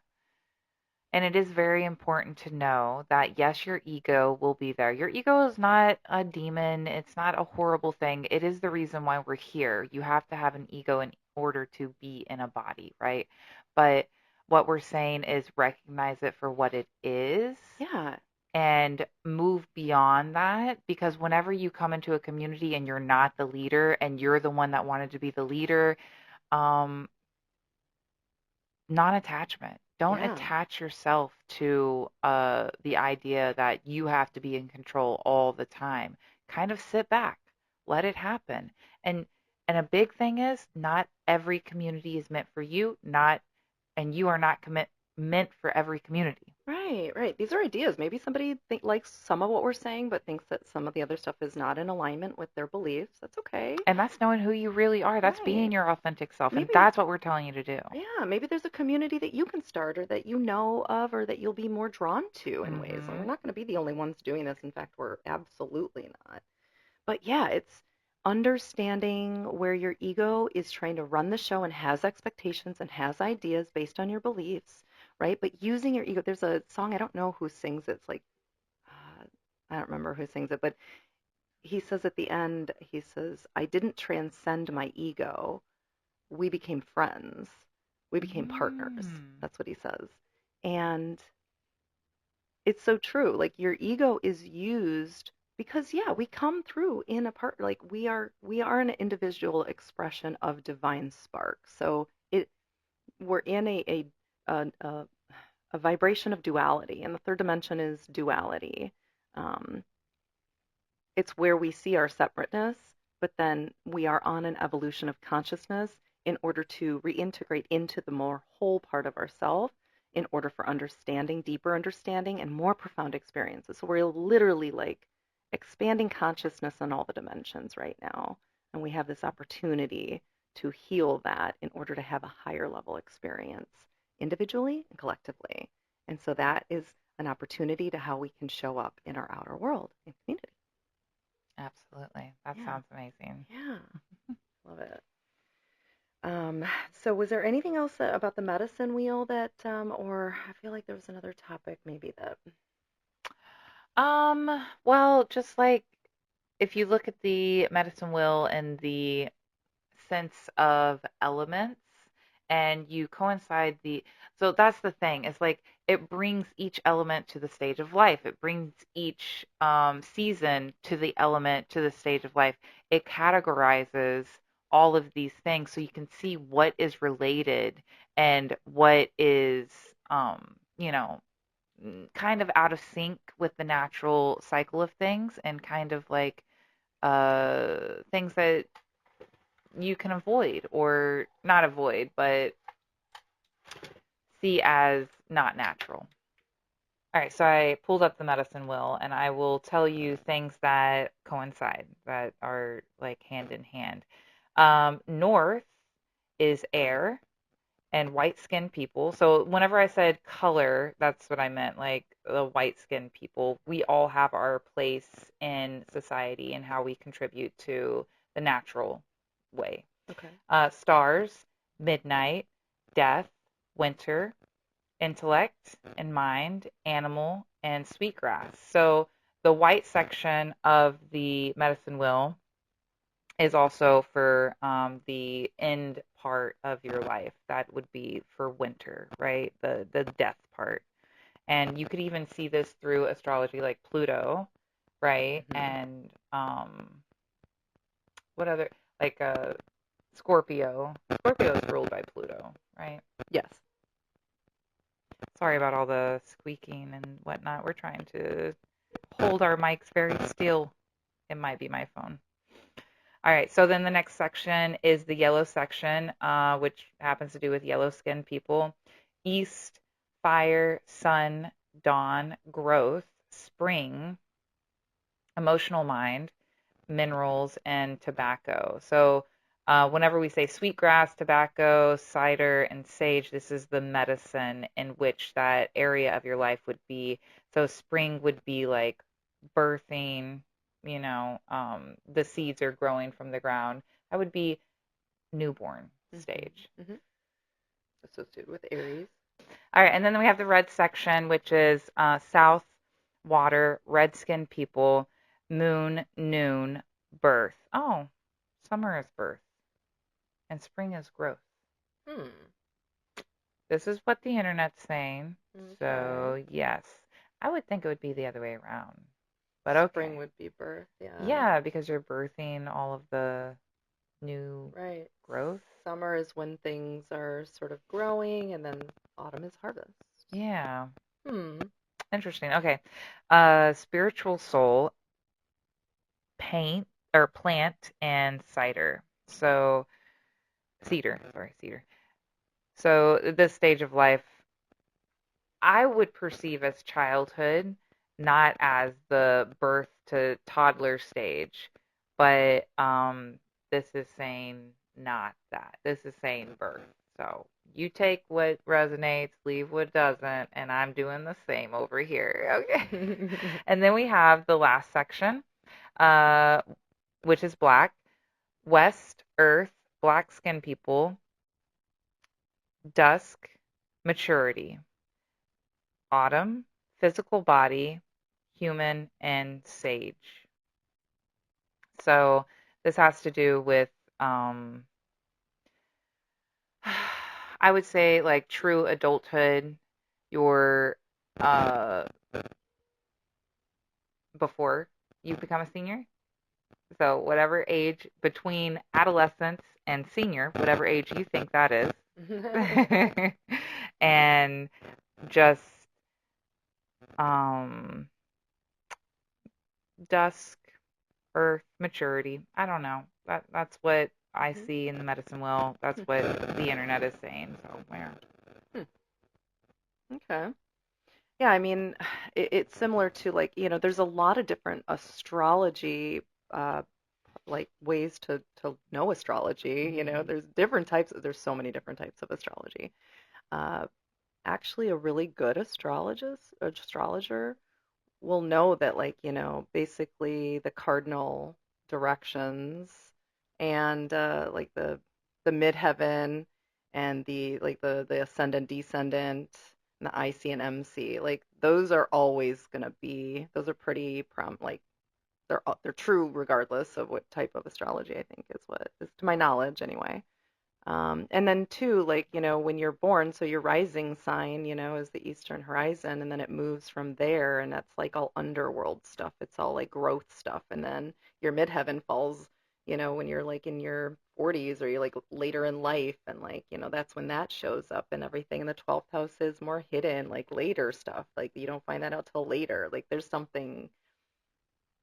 S2: And it is very important to know that yes, your ego will be there. Your ego is not a demon, it's not a horrible thing. It is the reason why we're here. You have to have an ego in order to be in a body, right? But what we're saying is recognize it for what it is
S1: Yeah.
S2: and move beyond that because whenever you come into a community and you're not the leader and you're the one that wanted to be the leader, um, non-attachment. Don't
S1: Yeah.
S2: attach yourself to the idea that you have to be in control all the time. Kind of sit back, let it happen. And and a big thing is not every community is meant for you, not and you are not meant for every community.
S1: Right, right. These are ideas. Maybe somebody likes some of what we're saying, but thinks that some of the other stuff is not in alignment with their beliefs. That's okay.
S2: And that's knowing who you really are. That's
S1: Right.
S2: being your authentic self. And
S1: Maybe,
S2: that's what we're telling you to do.
S1: yeah, maybe there's a community that you can start or that you know of or that you'll be more drawn to in ways. And we're
S2: Mhm.
S1: not going to be the only ones doing this. In fact, we're absolutely not. But yeah, it's understanding where your ego is trying to run the show and has expectations and has ideas based on your beliefs, right? But using your ego, there's a song, I don't know who sings it. It's like, uh, I don't remember who sings it, but he says at the end, he says, I didn't transcend my ego. We became friends. We became partners.
S2: Mm.
S1: That's what he says. And it's so true. Like your ego is used because yeah, we come through in a part like we are an individual expression of divine spark. So we're in a, a, a vibration of duality, and the third dimension is duality. Um, it's where we see our separateness, but then we are on an evolution of consciousness in order to reintegrate into the more whole part of ourself in order for understanding, deeper understanding, and more profound experiences. So we're literally like expanding consciousness on all the dimensions right now. And we have this opportunity to heal that in order to have a higher level experience individually and collectively. And so that is an opportunity to how we can show up in our outer world and community.
S2: Absolutely. That
S1: Yeah,
S2: sounds amazing.
S1: yeah, love it. So was there anything else about the medicine wheel that, or I feel like there was another topic maybe that,
S2: Well, just like if you look at the medicine wheel and the sense of elements and you coincide so that's the thing. It's like it brings each element to the stage of life. It brings each season to the element to the stage of life. It categorizes all of these things so you can see what is related and what is you know kind of out of sync with the natural cycle of things and kind of like things that you can avoid or not avoid, but see as not natural. All right, so I pulled up the medicine wheel and I will tell you things that coincide, that are like hand in hand. North is air and white skinned people. So whenever I said color, that's what I meant, like the white skinned people. We all have our place in society and how we contribute to the natural way.
S1: okay,
S2: Stars, midnight, death, winter. intellect and mind, animal, and sweetgrass. So the white section of the medicine wheel is also for the end part of your life. That would be for winter, right? The death part. And you could even see this through astrology, like Pluto, right?
S1: Hmm.
S2: And what other, like Scorpio. Scorpio is ruled by Pluto, right?
S1: Yes.
S2: Sorry about all the squeaking and whatnot. We're trying to hold our mics very still. It might be my phone. All right, so then the next section is the yellow section, which happens to do with yellow skinned people. East, fire, sun, dawn, growth, spring, emotional mind, minerals, and tobacco. So whenever we say sweetgrass, tobacco, cider, and sage, this is the medicine in which that area of your life would be. So spring would be like birthing, the seeds are growing from the ground. That would be newborn stage.
S1: Hmm. Hmm. Associated with Aries.
S2: All right, and then we have the red section, which is south, water, red skinned people, moon, noon, birth. Oh, summer is birth, and spring is growth.
S1: Hmm.
S2: This is what the internet's saying.
S1: Okay.
S2: So, yes, I would think it would be the other way around. But
S1: Spring
S2: okay.
S1: would be birth. Yeah.
S2: Yeah, because you're birthing all of the new
S1: Right.
S2: growth.
S1: Summer is when things are sort of growing, and then autumn is harvest.
S2: Yeah,
S1: Hmm.
S2: interesting. Okay. Spiritual soul, paint or plant, and cider. So, cedar, sorry, cedar. So, this stage of life, I would perceive as childhood, not as the birth to toddler stage, but this is saying not that. This is saying birth. So you take what resonates, leave what doesn't, and I'm doing the same over here. Okay. And then we have the last section, uh, which is black, West, Earth, black skin people, dusk, maturity. Autumn, physical body, human, and sage. So this has to do with, um, I would say, like true adulthood, your uh, before you become a senior. So whatever age between adolescence and senior, whatever age you think that is, and just um, dusk, earth, maturity. I don't know. That's what I
S1: Mhm.
S2: see in the medicine wheel. That's what the internet is saying. So where?
S1: Hmm. Okay. Yeah, I mean, it's similar to like, there's a lot of different astrology, uh, like ways to know astrology. There's different types. There's so many different types of astrology. Uh, Actually, a really good astrologer will know that, like, basically the cardinal directions and like the midheaven and the like the ascendant descendant and the IC and MC, like those are always gonna be those are pretty like they're true regardless of what type of astrology, I think is what is to my knowledge anyway. And then too, like, when you're born, so your rising sign, is the eastern horizon, and then it moves from there, and that's like all underworld stuff. It's all like growth stuff. And then your midheaven falls, when you're like in your 40s or you're like later in life, and like, that's when that shows up and everything. And the 12th house is more hidden, like later stuff. Like you don't find that out till later. Like there's something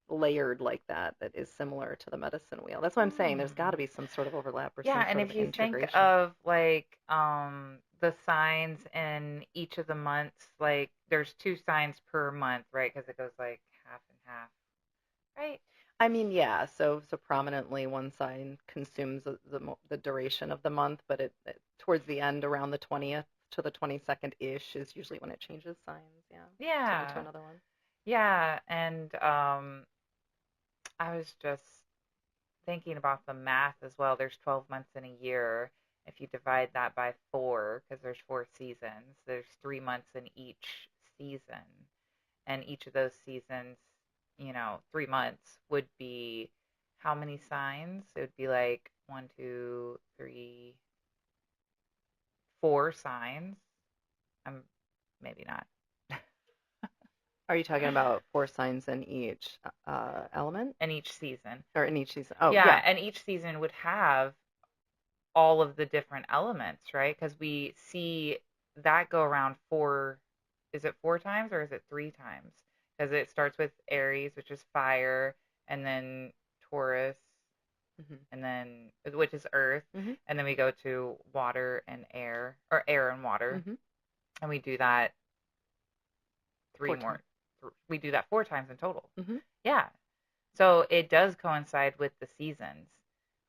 S1: layered like that is similar to the medicine wheel. That's what I'm saying. There's got
S2: Hmm.
S1: to be some sort of overlap or
S2: Yeah,
S1: some
S2: and
S1: sort of
S2: if you think
S1: integration.
S2: of like the signs in each of the months, like there's two signs per month, right? Because it goes like half and half, right?
S1: I mean, yeah, so prominently one sign consumes the duration of the month, but it towards the end around the 20th to the 22nd ish is usually when it changes signs, yeah, to
S2: Yeah,
S1: another one.
S2: yeah, and I was just thinking about the math as well. There's 12 months in a year, If you divide that by four, because there's 4 seasons, there's 3 months in each season. And each of those seasons, 3 months would be how many signs? It would be like one, two, three, 4 signs. I'm maybe not.
S1: Are you talking about 4 signs in each element
S2: In each season.
S1: or in each season? Oh,
S2: Yeah,
S1: yeah.
S2: and each season would have all of the different elements, right? Because we see that go around four. Is it 4 times or is it 3 times? Because it starts with Aries, which is fire, and then Taurus,
S1: Hmm.
S2: and then which is earth,
S1: Hmm.
S2: and then we go to water and air, or air and water,
S1: Hmm.
S2: and we do that three
S1: Four
S2: more.
S1: times.
S2: We do that 4 times in total.
S1: Hmm.
S2: Yeah. So it does coincide with the seasons.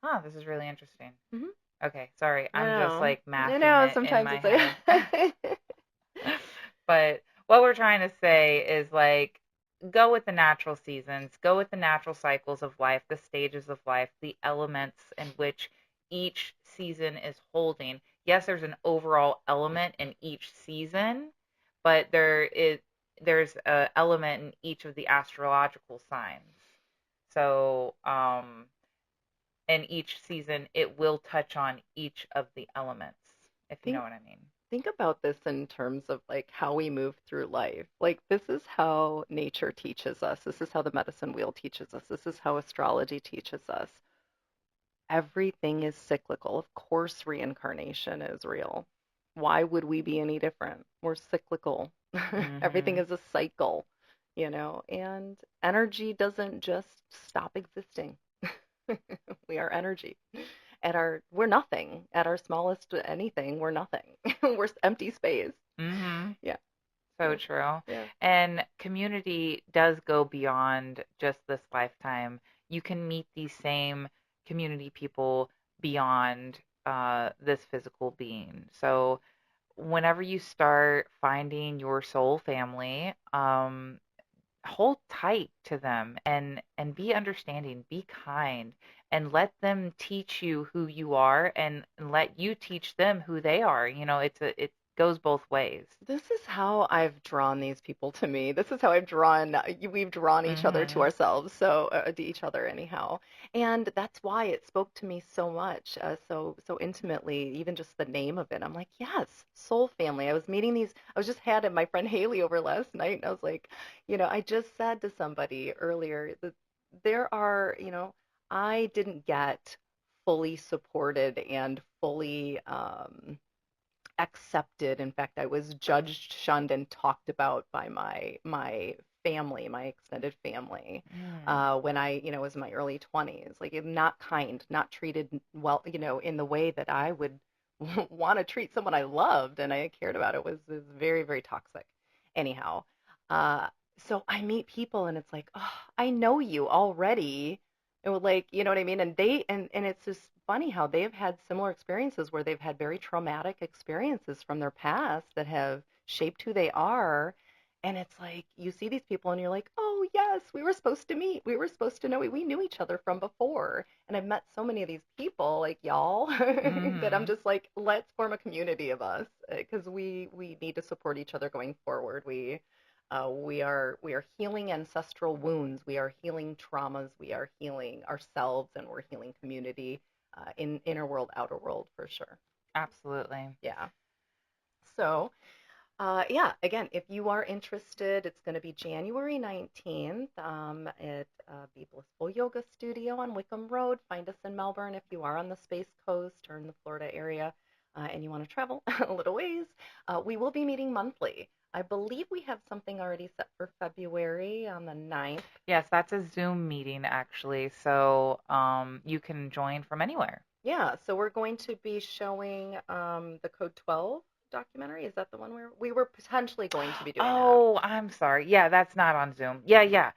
S2: Huh, this is really interesting.
S1: Hmm.
S2: Okay, sorry.
S1: I
S2: I'm just
S1: know.
S2: like
S1: I
S2: mathing
S1: know.
S2: it in
S1: Sometimes
S2: my
S1: it's like,
S2: head. But what we're trying to say is like go with the natural seasons, go with the natural cycles of life, the stages of life, the elements in which each season is holding. Yes, there's an overall element in each season, but there's a element in each of the astrological signs. So, in each season, it will touch on each of the elements, if you know
S1: think
S2: what I mean.
S1: think about this in terms of like how we move through life. Like this is how nature teaches us. This is how the medicine wheel teaches us. This is how astrology teaches us. Everything is cyclical. Of course, reincarnation is real. Why would we be any different? We're cyclical. Everything
S2: Mm-hmm.
S1: is a cycle, and energy doesn't just stop existing. We are energy. We're nothing. At our smallest anything, we're nothing. We're empty space.
S2: Mm-hmm.
S1: Yeah.
S2: So
S1: Yeah.
S2: true.
S1: Yeah.
S2: And community does go beyond just this lifetime. You can meet these same community people beyond this physical being. So whenever you start finding your soul family, hold tight to them and be understanding, be kind, and let them teach you who you are, and let you teach them who they are. It goes both ways.
S1: This is how I've drawn these people to me. This is how we've drawn each other to
S2: Mhm.
S1: ourselves, to each other anyhow. And that's why it spoke to me so much, so intimately, even just the name of it. I'm like, yes, soul family. I was just had my friend Haley over last night, and I was like, I just said to somebody earlier that there are, I didn't get fully supported and fully accepted. In fact, I was judged, shunned, and talked about by my family, my extended family,
S2: Mm.
S1: when I, was in my early 20s. Like, not kind, not treated well, in the way that I would want to treat someone I loved and I cared about. It was very, very toxic. Anyhow, uh, so I meet people and it's like, oh, I know you already. It would like, you know what I mean? And it's just funny how they've had similar experiences where they've had very traumatic experiences from their past that have shaped who they are. And it's like you see these people and you're like, oh, yes, we were supposed to meet. We were supposed to know. We knew each other from before. And I've met so many of these people, like y'all, that I'm
S2: Mhm.
S1: just like, let's form a community of us because we need to support each other going forward. We are healing ancestral wounds. We are healing traumas. We are healing ourselves, and we're healing community, in inner world, outer world for sure.
S2: Absolutely.
S1: Yeah. So, yeah, again, if you are interested, it's going to be January 19th, at Be Blissful Yoga Studio on Wickham Road. Find us in Melbourne if you are on the Space Coast or in the Florida area, and you want to travel a little ways. We will be meeting monthly. I believe we have something already set for February on the 9th.
S2: Yes, that's a Zoom meeting actually. So you can join from anywhere.
S1: Yeah, so we're going to be showing the Code 12 documentary. Is that the one we were potentially going to be doing that?
S2: Oh, I'm sorry. Yeah, that's not on Zoom. Yeah, yeah.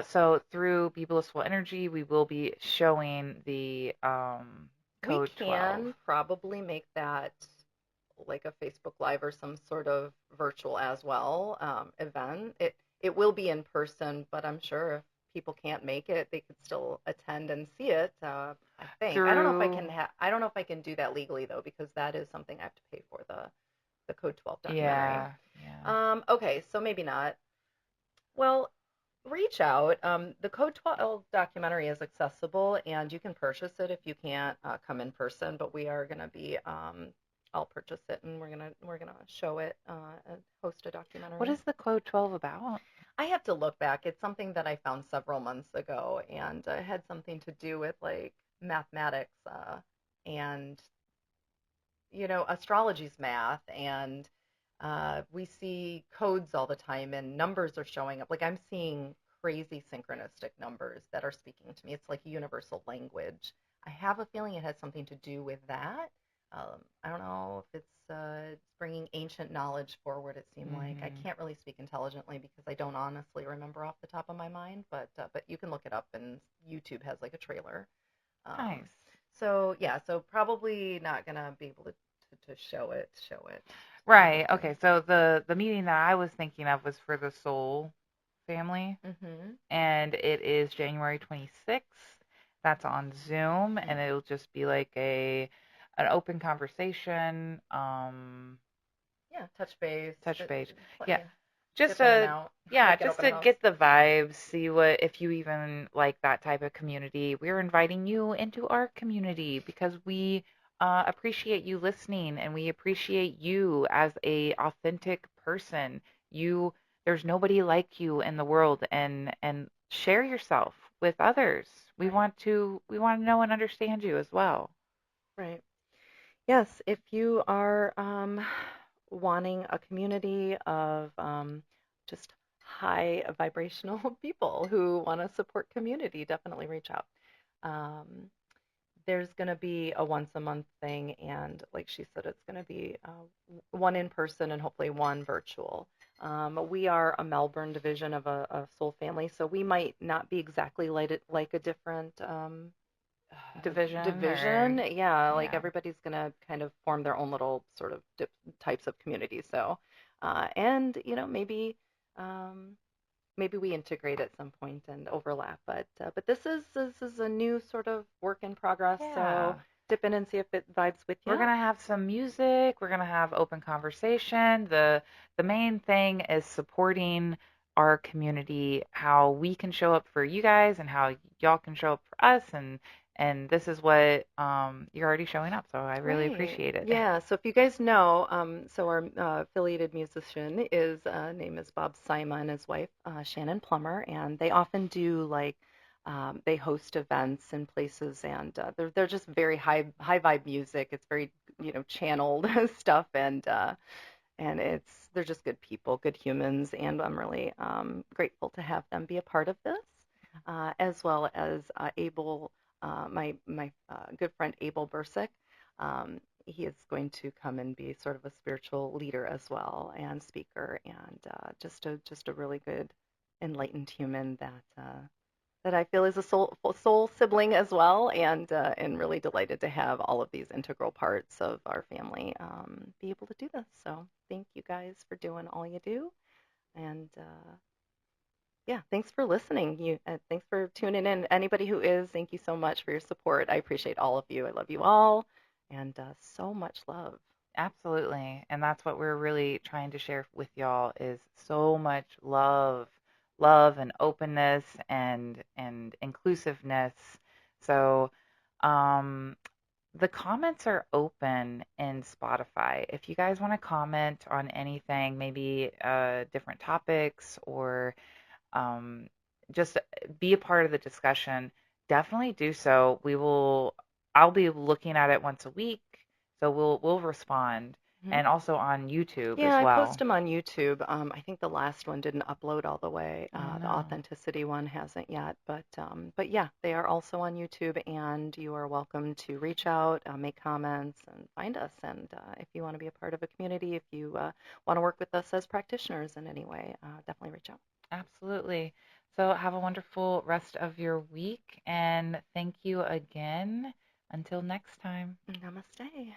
S2: So through Be Blissful Energy, we will be showing the
S1: We
S2: Code 12.
S1: can probably make that like a Facebook Live or some sort of virtual as well, event. It will be in person, but I'm sure if people can't make it, they could still attend and see it. I think.
S2: Through,
S1: I don't know if I can do that legally though, because that is something I have to pay for the Code 12 documentary.
S2: yeah, yeah.
S1: Okay, so maybe not. Well, reach out. The Code 12 documentary is accessible, and you can purchase it if you can't come in person. But we are gonna be, I'll purchase it, and we're gonna show it and host a
S2: What
S1: documentary.
S2: is the Code 12 about?
S1: I have to look back. It's something that I found several months ago, and it had something to do with like mathematics and astrology's math, and we see codes all the time, and numbers are showing up. Like I'm seeing crazy synchronistic numbers that are speaking to me. It's like a universal language. I have a feeling it has something to do with that. I don't know if it's bringing ancient knowledge forward. It seemed like I
S2: Hmm.
S1: can't really speak intelligently because I don't honestly remember off the top of my mind. But you can look it up, and YouTube has like a trailer. Um,
S2: Nice.
S1: so yeah, so probably not gonna be able to show it
S2: Right.
S1: publicly.
S2: Okay. So the meeting that I was thinking of was for the Soul family,
S1: Mm-hmm.
S2: and it is January 26th. That's on Zoom,
S1: Mm.
S2: and it'll just be like a an open conversation,
S1: Yeah, touch base.
S2: touch base. Yeah,
S1: Yeah,
S2: just
S1: dip in and
S2: to
S1: out
S2: yeah,
S1: like an
S2: just
S1: open
S2: to
S1: house.
S2: get the vibes, see what if you even like that type of community. We're inviting you into our community because we appreciate you listening and we appreciate you as a authentic person. You there's nobody like you in the world and share yourself with others.
S1: Right,
S2: We want to know and understand you as well.
S1: right. Yes, if you are wanting a community of just high vibrational people who want to support community, definitely reach out. Um, there's going to be a once a month thing, and like she said, it's going to be one in person and hopefully one virtual. We are a Melbourne division of a Soul family, so we might not be exactly like a different
S2: Division or
S1: division. Yeah, like
S2: yeah.
S1: everybody's going to kind of form their own little sort of types of communities. So, and um, maybe we integrate at some point and overlap. But this is a new sort of work in progress. So
S2: Yeah.
S1: dip in and see if it vibes with
S2: We're
S1: you.
S2: gonna have some music. We're gonna have open conversation. The main thing is supporting our community, how we can show up for you guys and how y'all can show up for us and this is what you're already showing up, so I really
S1: Right.
S2: appreciate it.
S1: Yeah. So if you guys know, so our affiliated musician is name is Bob Sima and his wife Shannon Plummer, and they often do like they host events in places, and they're just very high vibe music. It's very channeled stuff, and they're just good people, good humans, and I'm really grateful to have them be a part of this, as well as Abel, my good friend Abel Bursick. He is going to come and be sort of a spiritual leader as well and speaker, and just a really good, enlightened human that I feel is a soul sibling as well, and really delighted to have all of these integral parts of our family be able to do this. So thank you guys for doing all you do, and yeah, thanks for listening. Thanks for tuning in. Anybody who is, thank you so much for your support. I appreciate all of you. I love you all, and so much love.
S2: Absolutely. And that's what we're really trying to share with y'all is so much love, love and openness and inclusiveness. So, um the comments are open in Spotify. If you guys want to comment on anything, maybe different topics or um, just be a part of the discussion, definitely do so. I'll be looking at it once a week, so we'll respond,
S1: Mhm.
S2: and also on YouTube
S1: Yeah,
S2: as
S1: I post
S2: well.
S1: them on YouTube. I think the last one didn't upload all the way.
S2: Oh
S1: The
S2: no.
S1: authenticity one hasn't yet, but yeah, they are also on YouTube, and you are welcome to reach out, make comments, and find us. And if you want to be a part of a community, if you want to work with us as practitioners in any way, definitely reach out.
S2: Absolutely. So have a wonderful rest of your week, and thank you again. Until next time.
S1: Namaste.